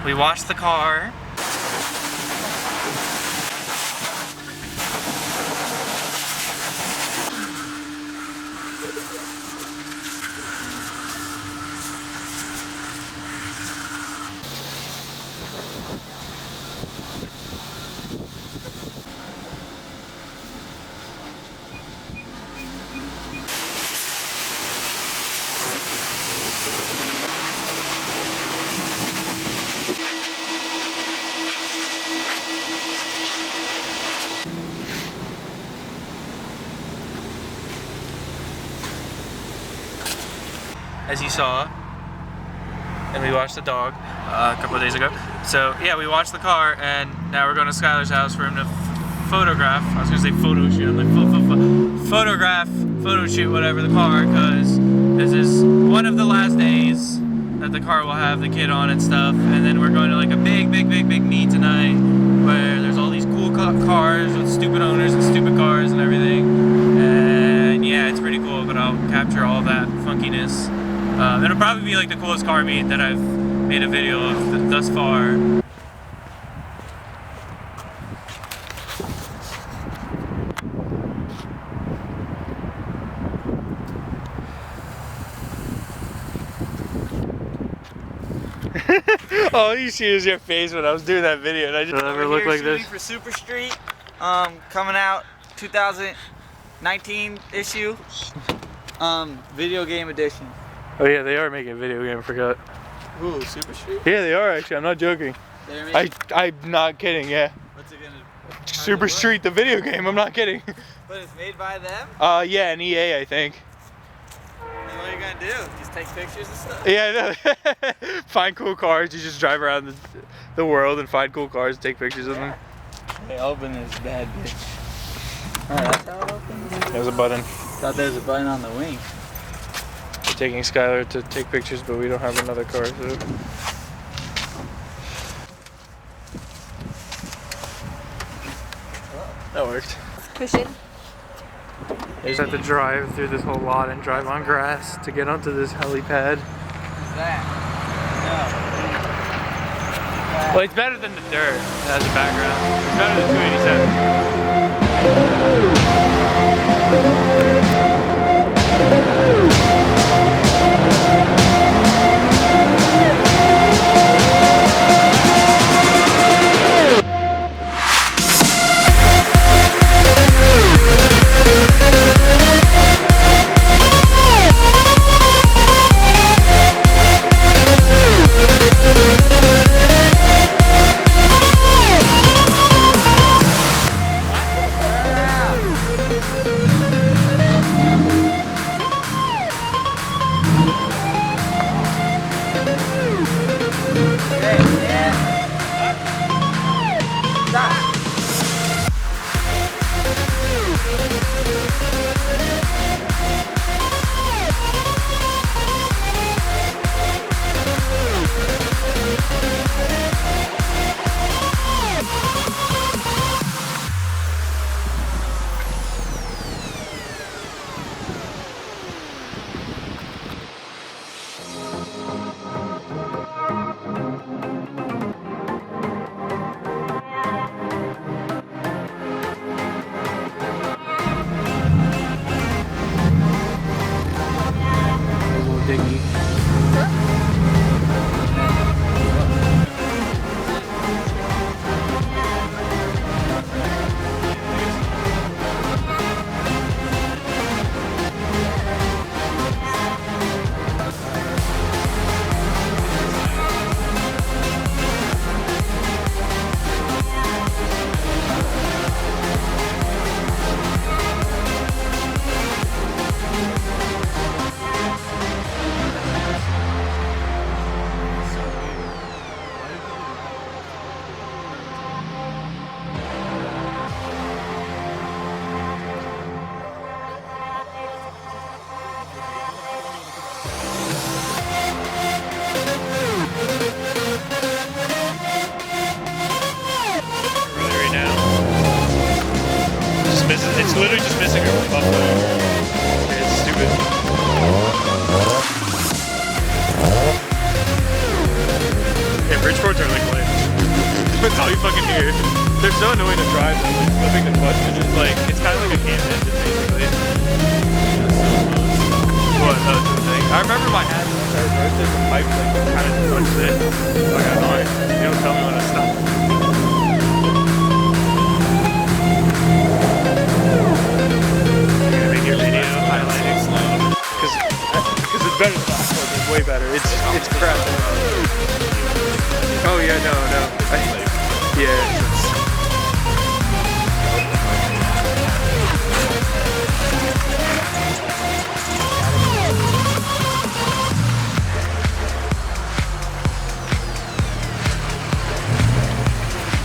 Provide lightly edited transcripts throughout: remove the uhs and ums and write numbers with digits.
We washed the car. As you saw, and we watched the dog a couple of days ago. So yeah, we watched the car, and now we're going to Skylar's house for him to photograph. I was gonna say photo shoot. I'm like photograph, photo shoot, whatever, the car, because this is one of the last days that the car will have the kid on and stuff. And then we're going to like a big meet tonight, where there's all these cool cars with stupid owners and stupid cars and everything. And yeah, it's pretty cool. But I'll capture all that funkiness. It'll probably be like the coolest car meet that I've made a video of thus far. All you see is your face when I was doing that video, and I just never look like this. For Super Street, coming out 2019 issue, video game edition. Oh yeah, they are making a video game, I forgot. Ooh, Super Street? Yeah, they are actually, I'm not joking. I'm not kidding, yeah. What's it gonna Super Street, the video game, I'm not kidding. But it's made by them? Yeah, an EA, I think. And what are you gonna do? Just take pictures and stuff? Yeah, no. Find cool cars, you just drive around the world and find cool cars and take pictures of them. Hey, open this bad bitch. Alright, that's how it opens? There's a button. Thought there was a button on the wing. We're taking Skylar to take pictures, but we don't have another car, so. That worked. Cushion. You just have to drive through this whole lot and drive on grass to get onto this helipad. What's that? No. Well, it's better than the dirt as a background. It's better than 287. It's literally just missing a bumper. It's stupid. Yeah, Bridgeports are like way fucking near. They're so annoying to drive though, like flipping the clutch is just like, it's kind of like a hand engine basically. What, the thing? I remember my hand when I started roasting, the pipe like kind of touched it. Like annoying. You don't tell me when to stop. You're gonna make your video highlighting slow. Because it's better than last one. It's way better. It's crap. Oh yeah, no. Yeah.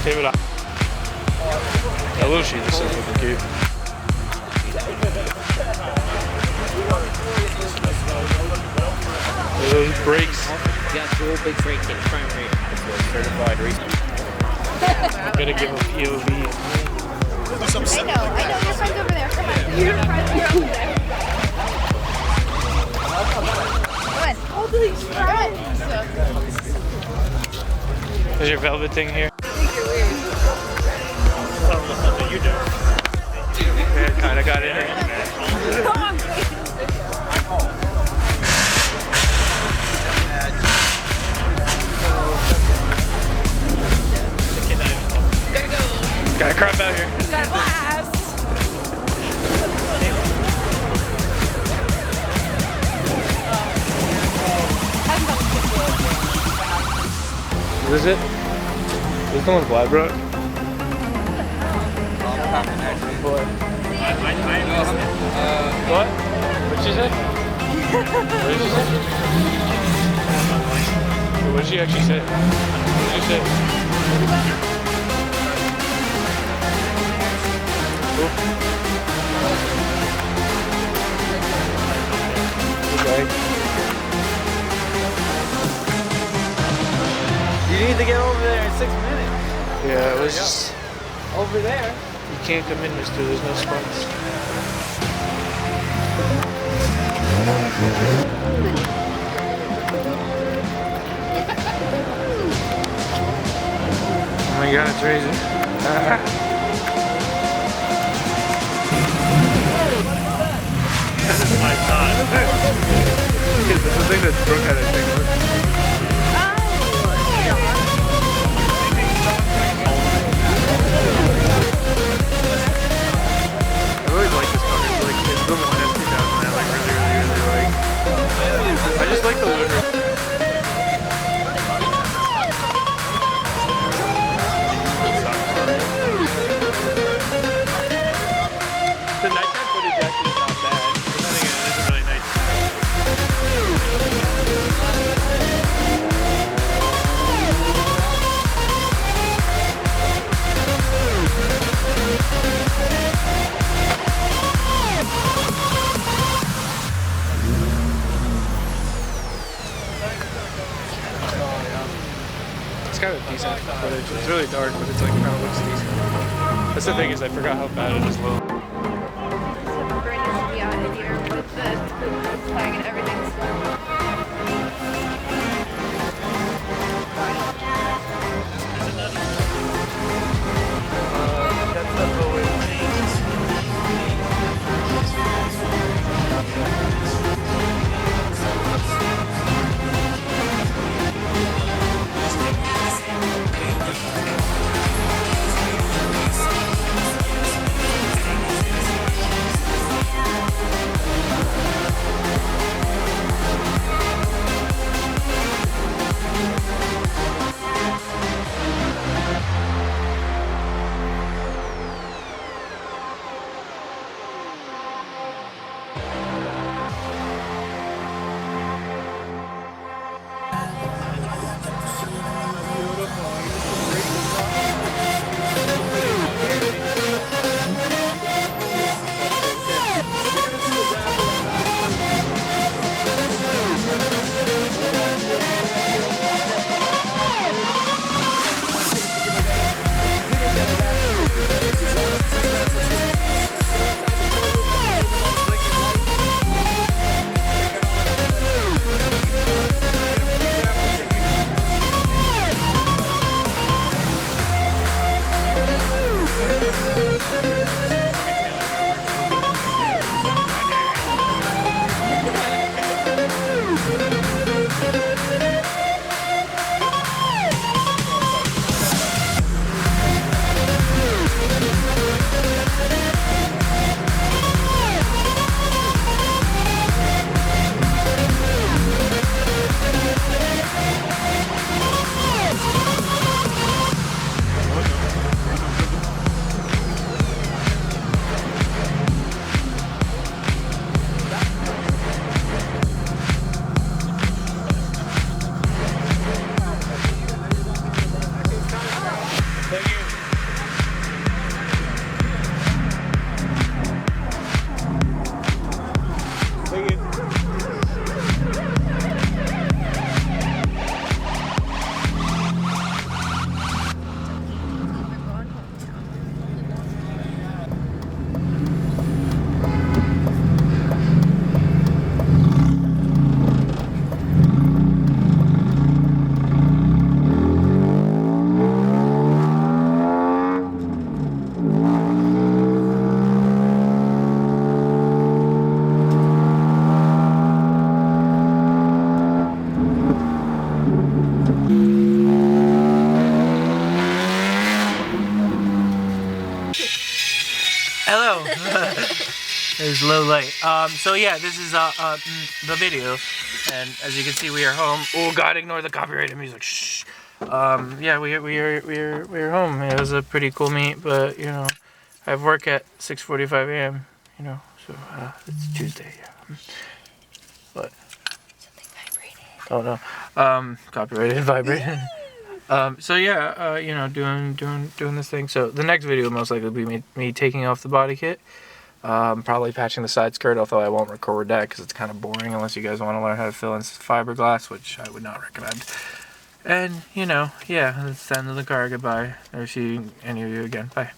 Take it off. That little sheet is so fucking cute. Those brakes. You got dual big brake kit, front brake. Certified race. I'm gonna give a POV. I know. Your friend's over there. Come on. Your friend's over there. Come on. Hold these friends. There's your velvet thing here. You do. Yeah, kinda got in it. Got a crap out here. Got a blast. What is it? This one's black, bro. What? What'd she say? What did she say? What did she actually say? What did she say? Okay. You need to get over there in 6 minutes. Yeah, it was just... Over there. You can't come in, mister. There's no spots. Oh my god, it's crazy. My God. This is the thing that Brooke had, I think. I really like this car. It's like, it's the one S2000 I like really like. I just like the look. The nighttime footage actually is not bad. But then again, it isn't really It's kind of decent footage. It's really dark, but it's like kind of looks decent. That's the thing is I forgot how bad it is low. Brandon should be out of here with the flag and everything. Thank you. Thank you. Hello. It's a little late. So yeah, this is the video, and as you can see, we are home. Oh God, ignore the copyrighted music. Shh. Yeah, we're home. It was a pretty cool meet, but you know, I have work at 6:45 a.m. You know, so it's Tuesday. Yeah. What? Something vibrated. Oh no. Copyrighted vibrated. So yeah, you know, doing this thing. So the next video will most likely be me taking off the body kit. Probably patching the side skirt, although I won't record that because it's kind of boring unless you guys want to learn how to fill in fiberglass, which I would not recommend. And, you know, yeah, that's the end of the car. Goodbye. Never see any of you again. Bye.